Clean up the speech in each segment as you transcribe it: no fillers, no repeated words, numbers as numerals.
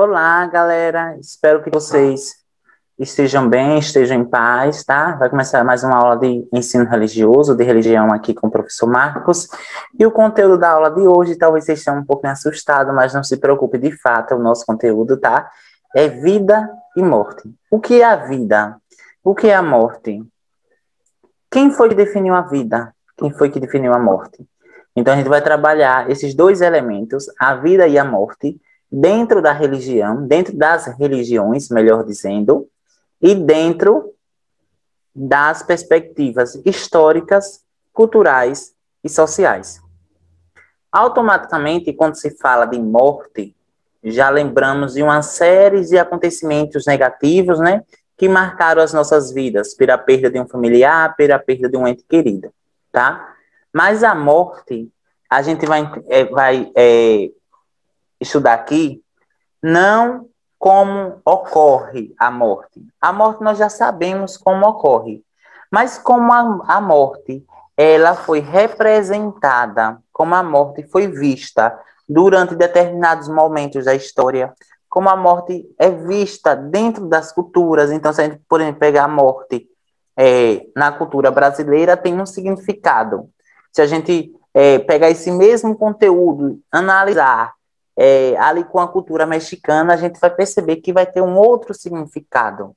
Olá, galera. Espero que vocês estejam bem, estejam em paz, tá? Vai começar mais uma aula de ensino religioso, de religião aqui com o professor Marcos. E o conteúdo da aula de hoje, talvez vocês estejam um pouquinho assustados, mas não se preocupe, de fato, o nosso conteúdo, tá? É vida e morte. O que é a vida? O que é a morte? Quem foi que definiu a vida? Quem foi que definiu a morte? Então, a gente vai trabalhar esses dois elementos, a vida e a morte, dentro da religião, dentro das religiões, melhor dizendo, e dentro das perspectivas históricas, culturais e sociais. Automaticamente, quando se fala de morte, já lembramos de uma série de acontecimentos negativos, né, que marcaram as nossas vidas, pela perda de um familiar, pela perda de um ente querido, tá? Mas a morte, a gente vai estudar aqui, não como ocorre a morte. A morte nós já sabemos como ocorre, mas como a morte ela foi representada, como a morte foi vista durante determinados momentos da história, como a morte é vista dentro das culturas. Então, se a gente, por exemplo, pegar a morte na cultura brasileira, tem um significado. Se a gente pegar esse mesmo conteúdo, analisar ali com a cultura mexicana, a gente vai perceber que vai ter um outro significado.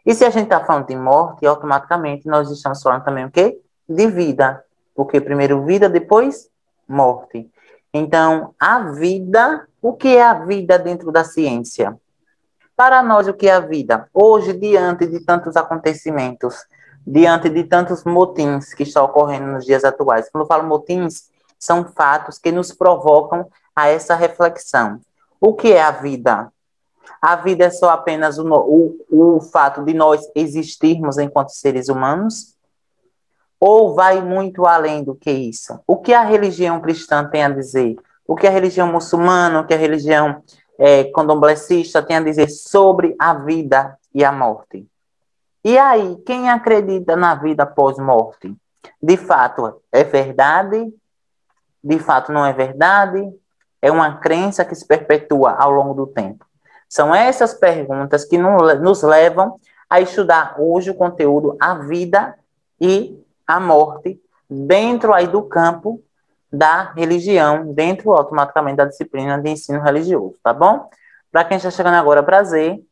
E se a gente está falando de morte, automaticamente nós estamos falando também o quê? De vida. Porque primeiro vida, depois morte. Então, a vida, o que é a vida dentro da ciência? Para nós, o que é a vida? Hoje, diante de tantos acontecimentos, diante de tantos motins que estão ocorrendo nos dias atuais. Quando eu falo motins, são fatos que nos provocam a essa reflexão. O que é a vida? A vida é só apenas o fato de nós existirmos enquanto seres humanos? Ou vai muito além do que isso? O que a religião cristã tem a dizer? O que a religião muçulmana, o que a religião candomblessista tem a dizer sobre a vida e a morte? E aí, quem acredita na vida pós-morte? De fato, é verdade? De fato, não é verdade? É uma crença que se perpetua ao longo do tempo? São essas perguntas que nos levam a estudar hoje o conteúdo A Vida e a Morte dentro aí do campo da religião, dentro automaticamente da disciplina de ensino religioso, tá bom? Para quem está chegando agora, prazer,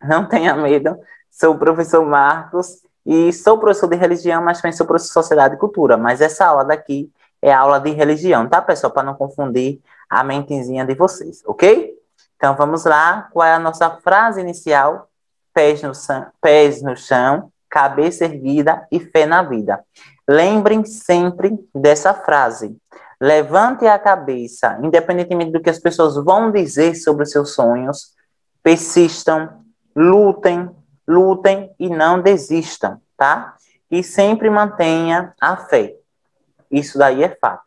não tenha medo, sou o professor Marcos e sou professor de religião, mas também sou professor de sociedade e cultura, mas essa aula daqui é aula de religião, tá, pessoal? Para não confundir a mentezinha de vocês, ok? Então, vamos lá. Qual é a nossa frase inicial? Pés no chão, cabeça erguida e fé na vida. Lembrem sempre dessa frase. Levante a cabeça, independentemente do que as pessoas vão dizer sobre os seus sonhos. Persistam, lutem, lutem e não desistam, tá? E sempre mantenha a fé. Isso daí é fato.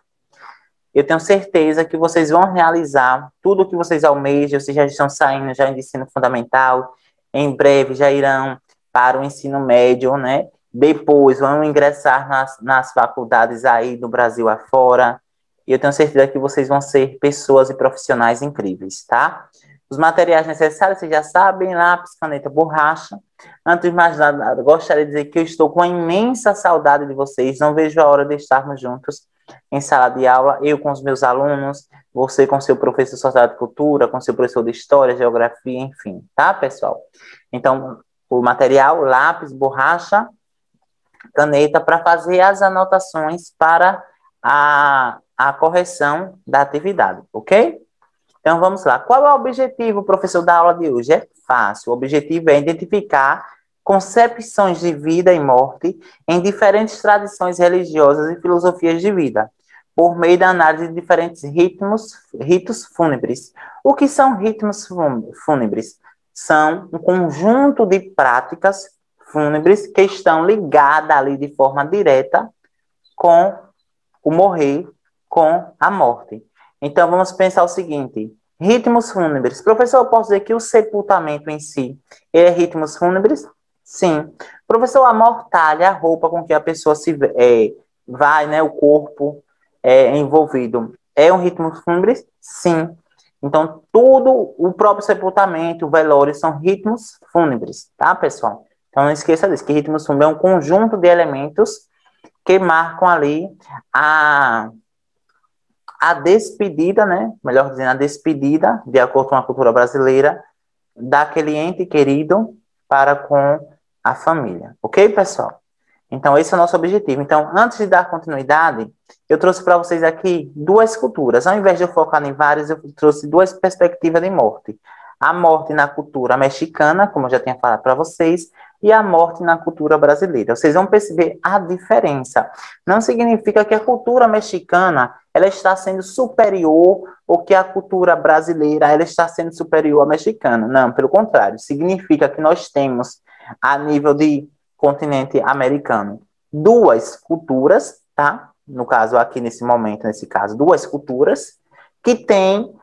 Eu tenho certeza que vocês vão realizar tudo o que vocês almejam, vocês já estão saindo já de ensino fundamental, em breve já irão para o ensino médio, né? Depois vão ingressar nas faculdades aí do Brasil afora, e eu tenho certeza que vocês vão ser pessoas e profissionais incríveis, tá? Os materiais necessários, vocês já sabem, lápis, caneta, borracha. Antes de mais nada, gostaria de dizer que eu estou com uma imensa saudade de vocês, não vejo a hora de estarmos juntos em sala de aula, eu com os meus alunos, você com seu professor de Sociedade e Cultura, com seu professor de História, Geografia, enfim, tá, pessoal? Então, o material, lápis, borracha, caneta, para fazer as anotações para a correção da atividade, ok? Então, vamos lá. Qual é o objetivo, professor, da aula de hoje? É fácil. O objetivo é identificar concepções de vida e morte em diferentes tradições religiosas e filosofias de vida, por meio da análise de diferentes ritos fúnebres. O que são ritos fúnebres? São um conjunto de práticas fúnebres que estão ligadas ali de forma direta com o morrer, com a morte. Então, vamos pensar o seguinte: ritmos fúnebres. Professor, eu posso dizer que o sepultamento em si é ritmos fúnebres? Sim. Professor, a mortalha, a roupa com que a pessoa vai, né, o corpo é envolvido, é um ritmo fúnebre? Sim. Então, tudo, o próprio sepultamento, o velório, são ritmos fúnebres, tá, pessoal? Então, não esqueça disso, que ritmos fúnebres é um conjunto de elementos que marcam ali a, a despedida, né? Melhor dizendo, a despedida, de acordo com a cultura brasileira, daquele ente querido para com a família. Ok, pessoal? Então, esse é o nosso objetivo. Então, antes de dar continuidade, eu trouxe para vocês aqui duas culturas. Ao invés de eu focar em várias, eu trouxe duas perspectivas de morte. A morte na cultura mexicana, como eu já tinha falado para vocês, e a morte na cultura brasileira. Vocês vão perceber a diferença. Não significa que a cultura mexicana ela está sendo superior ou que a cultura brasileira ela está sendo superior à mexicana. Não, pelo contrário. Significa que nós temos, a nível de continente americano, duas culturas, tá? No caso, aqui nesse momento, nesse caso, duas culturas que têm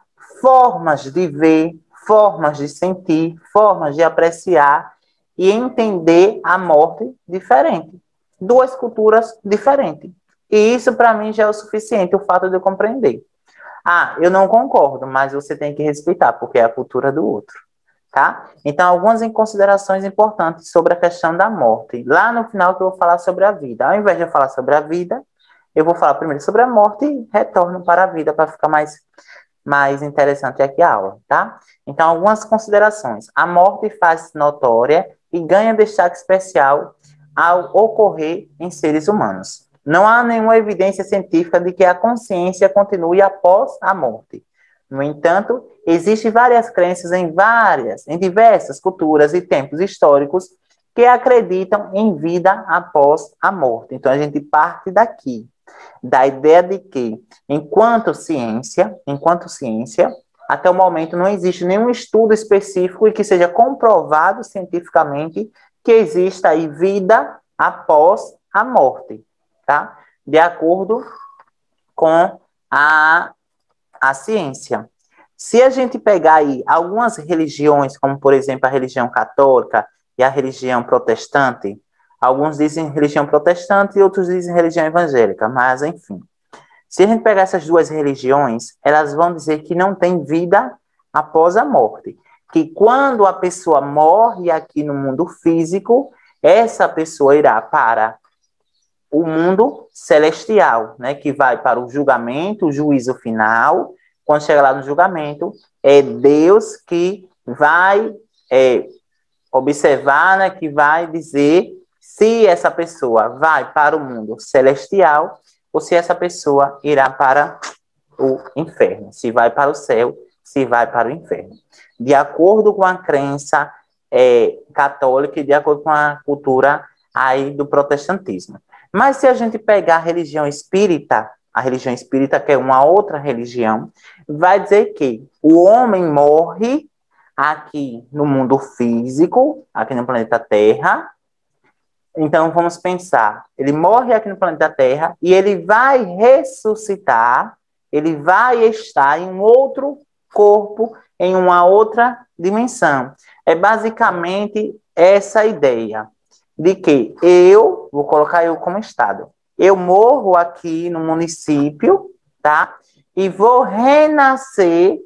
formas de ver, formas de sentir, formas de apreciar e entender a morte diferente. Duas culturas diferentes. E isso, para mim, já é o suficiente, o fato de eu compreender. Ah, eu não concordo, mas você tem que respeitar, porque é a cultura do outro. Tá? Então, algumas considerações importantes sobre a questão da morte. Lá no final que eu vou falar sobre a vida. Ao invés de eu falar sobre a vida, eu vou falar primeiro sobre a morte e retorno para a vida para ficar mais interessante aqui a aula, tá? Então, algumas considerações. A morte faz-se notória e ganha destaque especial ao ocorrer em seres humanos. Não há nenhuma evidência científica de que a consciência continue após a morte. No entanto, existem várias crenças em diversas culturas e tempos históricos que acreditam em vida após a morte. Então, a gente parte daqui, da ideia de que, enquanto ciência, até o momento não existe nenhum estudo específico e que seja comprovado cientificamente que exista aí vida após a morte, tá? De acordo com a ciência. Se a gente pegar aí algumas religiões, como por exemplo a religião católica e a religião protestante, alguns dizem religião protestante e outros dizem religião evangélica, mas enfim. Se a gente pegar essas duas religiões, elas vão dizer que não tem vida após a morte. Que quando a pessoa morre aqui no mundo físico, essa pessoa irá para o mundo celestial, né, que vai para o julgamento, o juízo final. Quando chega lá no julgamento, é Deus que vai observar, né, que vai dizer se essa pessoa vai para o mundo celestial ou se essa pessoa irá para o inferno, se vai para o céu, se vai para o inferno. De acordo com a crença católica e de acordo com a cultura aí do protestantismo. Mas se a gente pegar a religião espírita, que é uma outra religião, vai dizer que o homem morre aqui no mundo físico, aqui no planeta Terra. Então vamos pensar, ele morre aqui no planeta Terra e ele vai ressuscitar, ele vai estar em um outro corpo, em uma outra dimensão. É basicamente essa ideia de que vou colocar eu como estado, eu morro aqui no município, tá? E vou renascer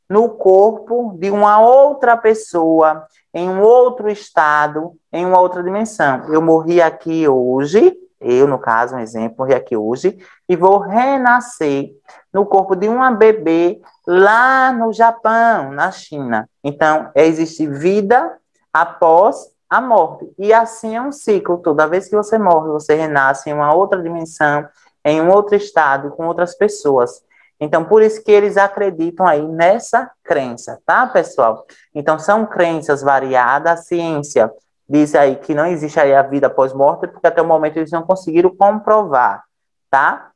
no corpo de uma outra pessoa, em um outro estado, em uma outra dimensão. Eu morri aqui hoje, eu, no caso, um exemplo, morri aqui hoje, e vou renascer no corpo de uma bebê lá no Japão, na China. Então, existe vida após a morte. E assim é um ciclo. Toda vez que você morre, você renasce em uma outra dimensão, em um outro estado, com outras pessoas. Então, por isso que eles acreditam aí nessa crença, tá, pessoal? Então, são crenças variadas. A ciência diz aí que não existe aí a vida pós-morte, porque até o momento eles não conseguiram comprovar, tá?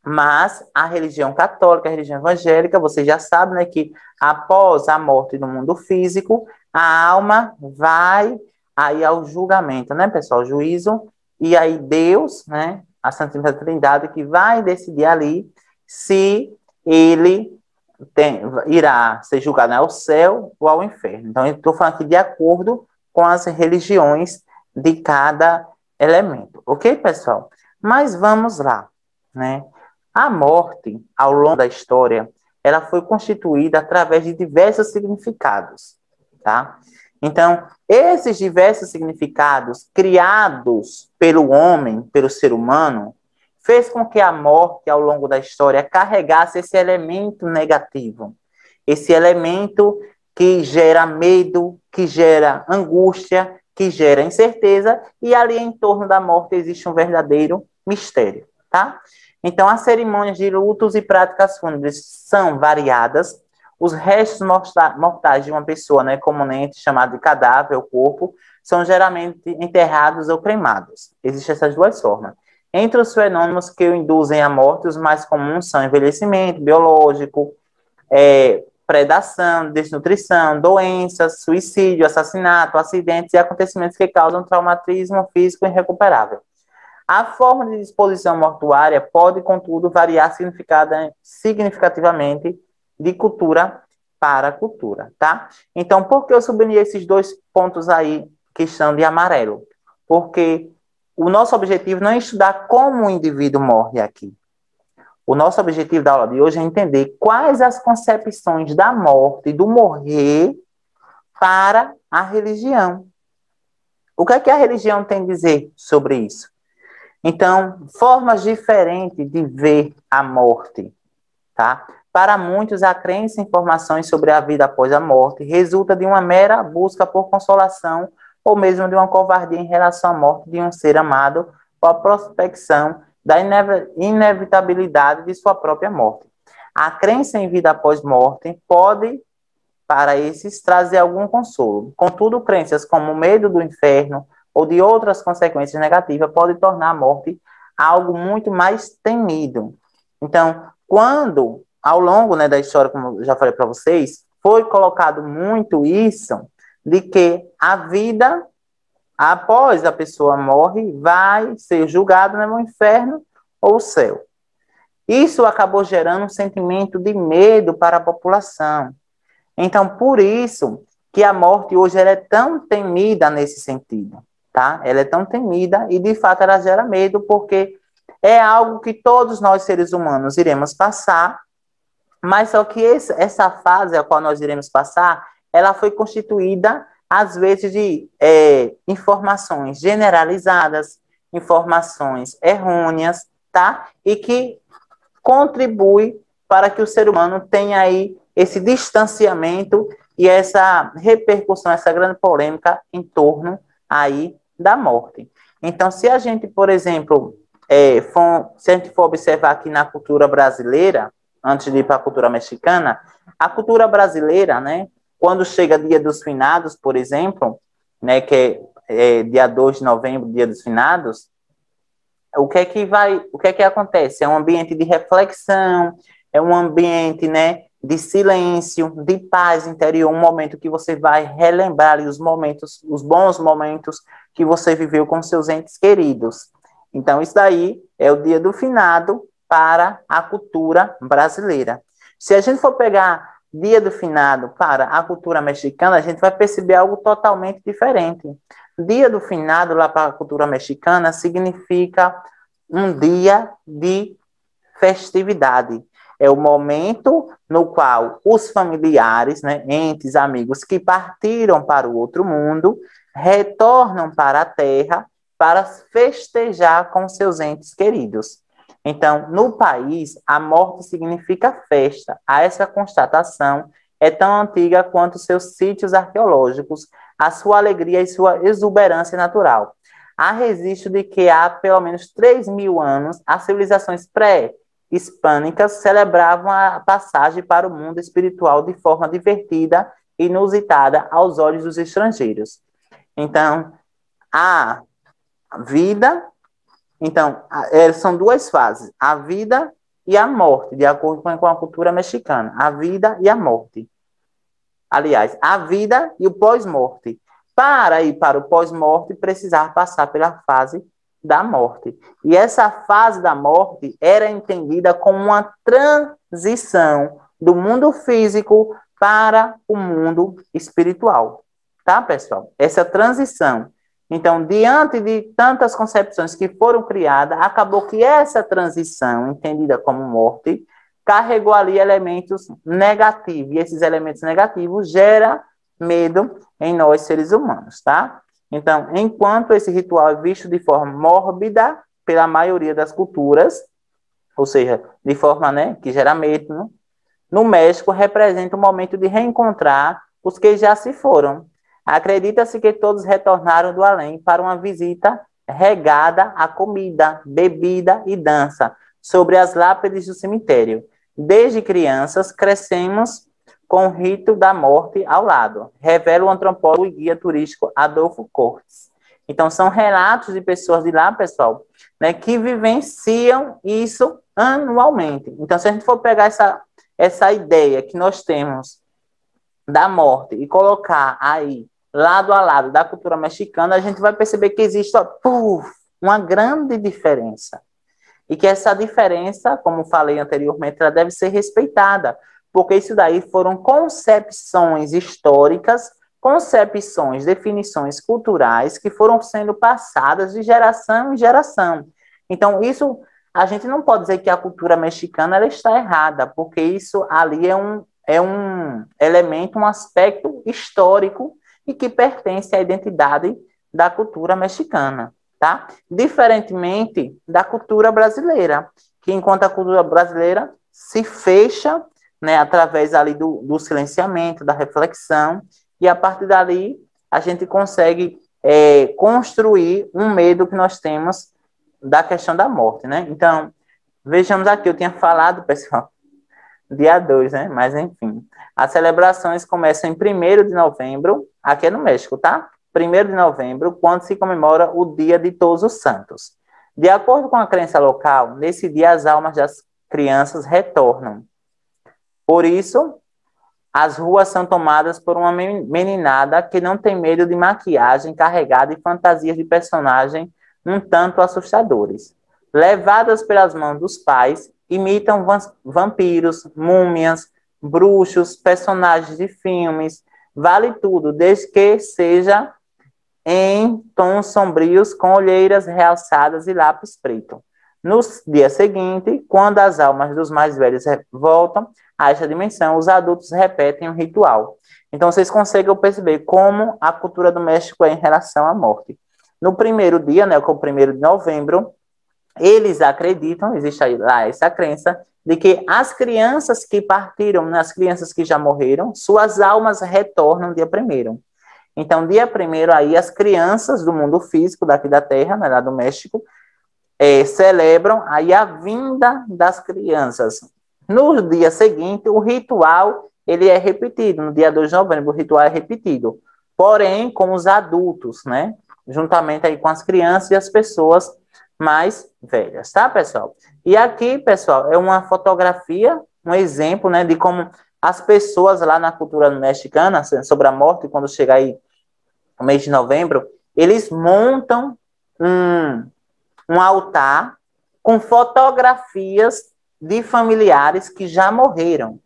Mas a religião católica, a religião evangélica, você já sabe, né, que após a morte no mundo físico, a alma vai aí ao julgamento, né, pessoal? Juízo, e aí Deus, né, a Santíssima Trindade, que vai decidir ali se ele irá ser julgado ao céu ou ao inferno. Então, eu estou falando aqui de acordo com as religiões de cada elemento. Ok, pessoal? Mas vamos lá, né? A morte, ao longo da história, ela foi constituída através de diversos significados, tá? Então, esses diversos significados criados pelo homem, pelo ser humano, fez com que a morte, ao longo da história, carregasse esse elemento negativo, esse elemento que gera medo, que gera angústia, que gera incerteza, e ali em torno da morte existe um verdadeiro mistério, tá? Então, as cerimônias de lutos e práticas fúnebres são variadas. Os restos mortais de uma pessoa, né, comumente chamado de cadáver, o corpo, são geralmente enterrados ou cremados. Existem essas duas formas. Entre os fenômenos que o induzem à morte, os mais comuns são envelhecimento biológico, predação, desnutrição, doenças, suicídio, assassinato, acidentes e acontecimentos que causam traumatismo físico irrecuperável. A forma de disposição mortuária pode, contudo, variar significativamente de cultura para cultura, tá? Então, por que eu sublinhei esses dois pontos aí que estão de amarelo? Porque o nosso objetivo não é estudar como o indivíduo morre aqui. O nosso objetivo da aula de hoje é entender quais as concepções da morte e do morrer para a religião. O que é que a religião tem a dizer sobre isso? Então, formas diferentes de ver a morte, tá? Para muitos, a crença em informações sobre a vida após a morte resulta de uma mera busca por consolação ou mesmo de uma covardia em relação à morte de um ser amado ou a prospecção da inevitabilidade de sua própria morte. A crença em vida após morte pode, para esses, trazer algum consolo. Contudo, crenças como o medo do inferno ou de outras consequências negativas podem tornar a morte algo muito mais temido. Então, quando, ao longo, né, da história, como eu já falei para vocês, foi colocado muito isso, de que a vida, após a pessoa morre, vai ser julgada no inferno ou céu. Isso acabou gerando um sentimento de medo para a população. Então, por isso que a morte hoje ela é tão temida nesse sentido, tá? Ela é tão temida e, de fato, ela gera medo porque é algo que todos nós, seres humanos, iremos passar, mas só que essa fase a qual nós iremos passar, ela foi constituída, às vezes, de informações generalizadas, informações errôneas, tá? E que contribui para que o ser humano tenha aí esse distanciamento e essa repercussão, essa grande polêmica em torno aí da morte. Então, se a gente, por exemplo, se a gente for observar aqui na cultura brasileira, antes de ir para a cultura mexicana, a cultura brasileira, né, quando chega Dia dos Finados, por exemplo, né, que é dia 2 de novembro, Dia dos Finados, o que é que acontece? É um ambiente de reflexão, é um ambiente, né, de silêncio, de paz interior, um momento que você vai relembrar ali os momentos, os bons momentos que você viveu com seus entes queridos. Então, isso daí é o dia do finado para a cultura brasileira. Se a gente for pegar dia do finado para a cultura mexicana, a gente vai perceber algo totalmente diferente. Dia do finado, lá para a cultura mexicana, significa um dia de festividade. É o momento no qual os familiares, né, entes, amigos que partiram para o outro mundo, retornam para a Terra para festejar com seus entes queridos. Então, no país, a morte significa festa. Essa constatação é tão antiga quanto seus sítios arqueológicos, a sua alegria e sua exuberância natural. Há registro de que há pelo menos 3.000 anos, as civilizações pré-hispânicas celebravam a passagem para o mundo espiritual de forma divertida e inusitada aos olhos dos estrangeiros. Então, a vida... Então, são duas fases, a vida e a morte, de acordo com a cultura mexicana. A vida e a morte. Aliás, a vida e o pós-morte. Para ir para o pós-morte, precisar passar pela fase da morte. E essa fase da morte era entendida como uma transição do mundo físico para o mundo espiritual. Tá, pessoal? Essa transição. Então, diante de tantas concepções que foram criadas, acabou que essa transição, entendida como morte, carregou ali elementos negativos, e esses elementos negativos geram medo em nós, seres humanos, tá? Então, enquanto esse ritual é visto de forma mórbida pela maioria das culturas, ou seja, de forma, né, que gera medo, né? No México representa um momento de reencontrar os que já se foram. Acredita-se que todos retornaram do além para uma visita regada a comida, bebida e dança sobre as lápides do cemitério. Desde crianças, crescemos com o rito da morte ao lado, revela o antropólogo e guia turístico Adolfo Cortes. Então, são relatos de pessoas de lá, pessoal, né, que vivenciam isso anualmente. Então, se a gente for pegar essa ideia que nós temos da morte e colocar aí lado a lado da cultura mexicana, a gente vai perceber que existe uma grande diferença. E que essa diferença, como falei anteriormente, ela deve ser respeitada, porque isso daí foram concepções históricas, concepções, definições culturais que foram sendo passadas de geração em geração. Então, isso, a gente não pode dizer que a cultura mexicana ela está errada, porque isso ali é um elemento, um aspecto histórico e que pertence à identidade da cultura mexicana. Tá? Diferentemente da cultura brasileira, que enquanto a cultura brasileira se fecha, né, através ali do silenciamento, da reflexão, e a partir dali a gente consegue construir um medo que nós temos da questão da morte, né? Então, vejamos aqui, eu tinha falado, pessoal, dia 2, né? Mas enfim, as celebrações começam em 1º de novembro, aqui no México, tá? 1º de novembro, quando se comemora o Dia de Todos os Santos. De acordo com a crença local, nesse dia as almas das crianças retornam. Por isso, as ruas são tomadas por uma meninada que não tem medo de maquiagem carregada e fantasias de personagem um tanto assustadores. Levadas pelas mãos dos pais, imitam vampiros, múmias, bruxos, personagens de filmes, vale tudo, desde que seja em tons sombrios, com olheiras realçadas e lápis preto. No dia seguinte, quando as almas dos mais velhos voltam a esta dimensão, os adultos repetem o ritual. Então, vocês conseguem perceber como a cultura do México é em relação à morte. No primeiro dia, né, que é o 1º de novembro, eles acreditam, existe aí lá essa crença, de que as crianças que partiram, as crianças que já morreram, suas almas retornam dia 1º. Então, dia 1º, aí, as crianças do mundo físico daqui da Terra, né, lá do México, celebram aí a vinda das crianças. No dia seguinte, o ritual ele é repetido. No dia 2 de novembro, o ritual é repetido. Porém, com os adultos, né? Juntamente aí com as crianças e as pessoas mais velhas, tá, pessoal? E aqui, pessoal, é uma fotografia, um exemplo, né, de como as pessoas lá na cultura mexicana, sobre a morte, quando chega aí o mês de novembro, eles montam um altar com fotografias de familiares que já morreram.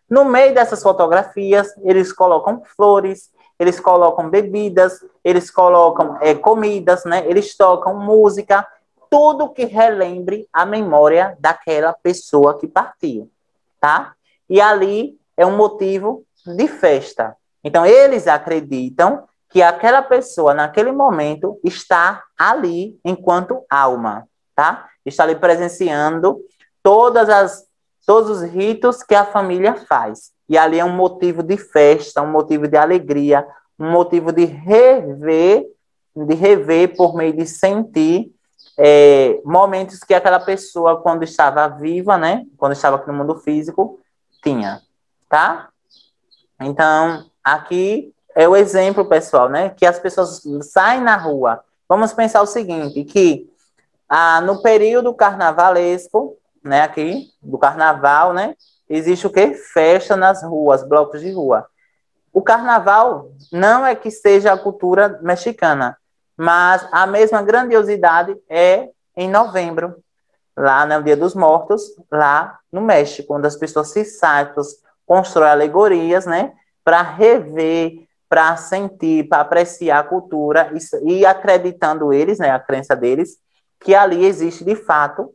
No meio dessas fotografias, eles colocam flores, eles colocam bebidas, eles colocam comidas, né? Eles tocam música, tudo que relembre a memória daquela pessoa que partiu, tá? E ali é um motivo de festa. Então, eles acreditam que aquela pessoa, naquele momento, está ali enquanto alma, tá? Está ali presenciando todos os ritos que a família faz. E ali é um motivo de festa, um motivo de alegria, um motivo de rever por meio de sentir momentos que aquela pessoa, quando estava viva, né? Quando estava aqui no mundo físico, tinha, tá? Então, aqui é o exemplo, pessoal, né? Que as pessoas saem na rua. Vamos pensar o seguinte, que no período carnavalesco, né, aqui, do carnaval, né, existe o quê? Festa nas ruas, blocos de rua. O carnaval não é que seja a cultura mexicana, mas a mesma grandiosidade é em novembro, lá no Dia dos Mortos, lá no México, onde as pessoas se saem, constroem alegorias, né, para rever, para sentir, para apreciar a cultura e acreditando eles, né, a crença deles, que ali existe de fato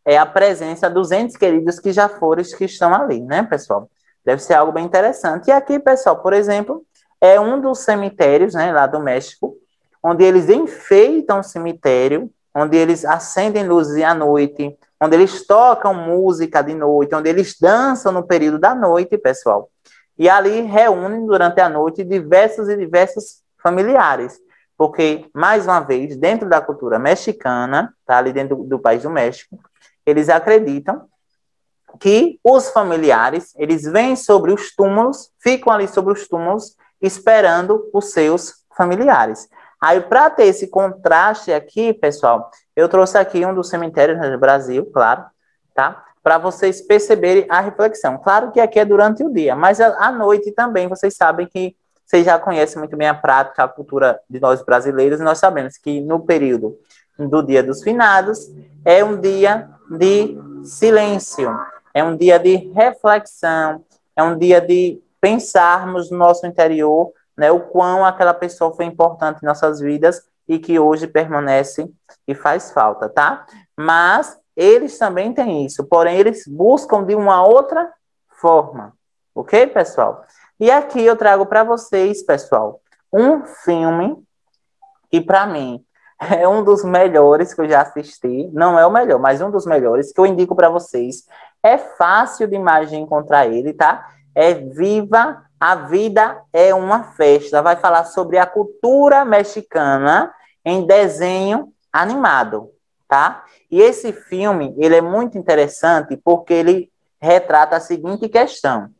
é a presença dos entes queridos que já foram, que estão ali, né, pessoal? Deve ser algo bem interessante. E aqui, pessoal, por exemplo, é um dos cemitérios, né, lá do México, onde eles enfeitam o cemitério, onde eles acendem luzes à noite, onde eles tocam música de noite, onde eles dançam no período da noite, pessoal. E ali reúnem durante a noite diversos e diversos familiares. Porque, mais uma vez, dentro da cultura mexicana, tá, ali dentro do país do México, eles acreditam que os familiares, eles vêm sobre os túmulos, ficam ali sobre os túmulos, esperando os seus familiares. Aí, para ter esse contraste aqui, pessoal, eu trouxe aqui um dos cemitérios do Brasil, claro, tá? Para vocês perceberem a reflexão. Claro que aqui é durante o dia, mas à noite também, vocês sabem que vocês já conhecem muito bem a prática, a cultura de nós brasileiros, e nós sabemos que no período do Dia dos Finados é um dia de silêncio, é um dia de reflexão, é um dia de pensarmos no nosso interior, né, o quão aquela pessoa foi importante em nossas vidas e que hoje permanece e faz falta, tá? Mas eles também têm isso, porém eles buscam de uma outra forma, ok, pessoal? E aqui eu trago para vocês, pessoal, um filme que para mim é um dos melhores que eu já assisti, não é o melhor, mas um dos melhores que eu indico para vocês. É fácil demais de encontrar ele, tá? É Viva a Vida é uma Festa. Vai falar sobre a cultura mexicana em desenho animado, tá? E esse filme, ele é muito interessante porque ele retrata a seguinte questão.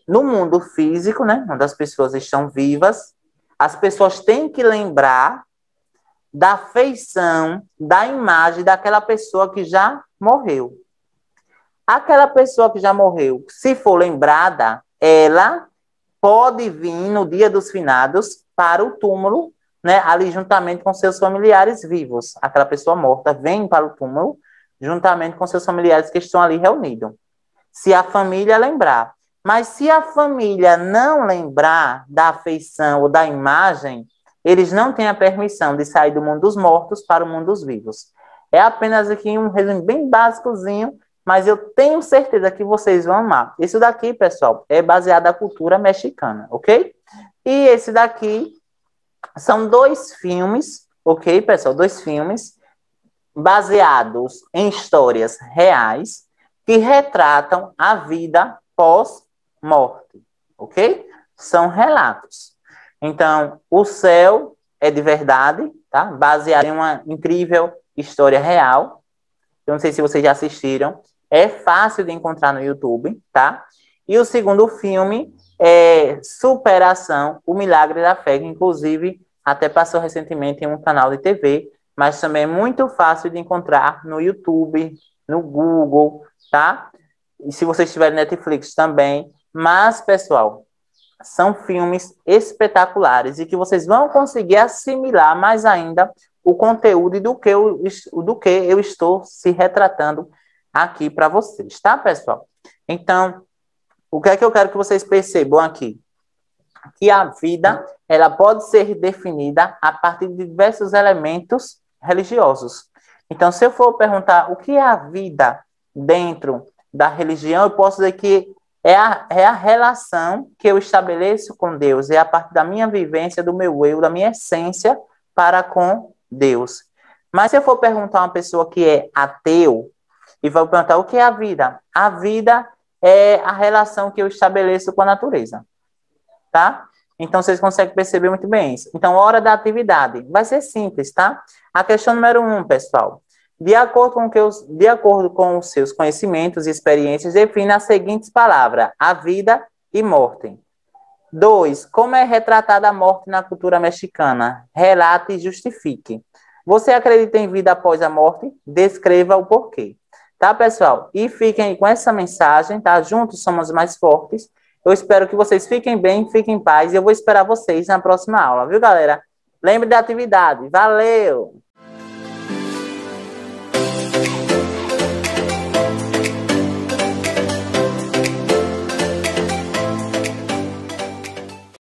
No mundo físico, né, onde as pessoas estão vivas, as pessoas têm que lembrar da feição, da imagem daquela pessoa que já morreu. Aquela pessoa que já morreu, se for lembrada, ela pode vir no dia dos finados para o túmulo, né, ali juntamente com seus familiares vivos. Aquela pessoa morta vem para o túmulo juntamente com seus familiares que estão ali reunidos. Se a família lembrar. Mas se a família não lembrar da afeição ou da imagem, eles não têm a permissão de sair do mundo dos mortos para o mundo dos vivos. É apenas aqui um resumo bem básicozinho, mas eu tenho certeza que vocês vão amar. Isso daqui, pessoal, é baseado na cultura mexicana, ok? E esse daqui são 2 filmes, ok, pessoal? 2 filmes baseados em histórias reais que retratam a vida pós-morte, ok? São relatos. Então, O Céu é de Verdade, tá? Baseado em uma incrível história real. Eu não sei se vocês já assistiram. É fácil de encontrar no YouTube, tá? E o segundo filme é Superação, O Milagre da Fé, que inclusive até passou recentemente em um canal de TV, mas também é muito fácil de encontrar no YouTube, no Google, tá? E se vocês tiverem Netflix também. Mas, pessoal, são filmes espetaculares e que vocês vão conseguir assimilar mais ainda o conteúdo do que eu estou se retratando aqui para vocês, tá, pessoal? Então, o que é que eu quero que vocês percebam aqui? Que a vida, ela pode ser definida a partir de diversos elementos religiosos. Então, se eu for perguntar o que é a vida dentro da religião, eu posso dizer que é a relação que eu estabeleço com Deus, é a partir da minha vivência, do meu eu, da minha essência para com Deus. Mas se eu for perguntar a uma pessoa que é ateu, e vou perguntar o que é a vida é a relação que eu estabeleço com a natureza, tá? Então, vocês conseguem perceber muito bem isso. Então, hora da atividade. Vai ser simples, tá? A questão número 1, pessoal. De acordo com os seus conhecimentos e experiências, defina as seguintes palavras: a vida e morte. 2. Como é retratada a morte na cultura mexicana? Relate e justifique. Você acredita em vida após a morte? Descreva o porquê. Tá, pessoal? E fiquem aí com essa mensagem, tá? Juntos somos mais fortes. Eu espero que vocês fiquem bem, fiquem em paz. E eu vou esperar vocês na próxima aula, viu, galera? Lembre da atividade. Valeu!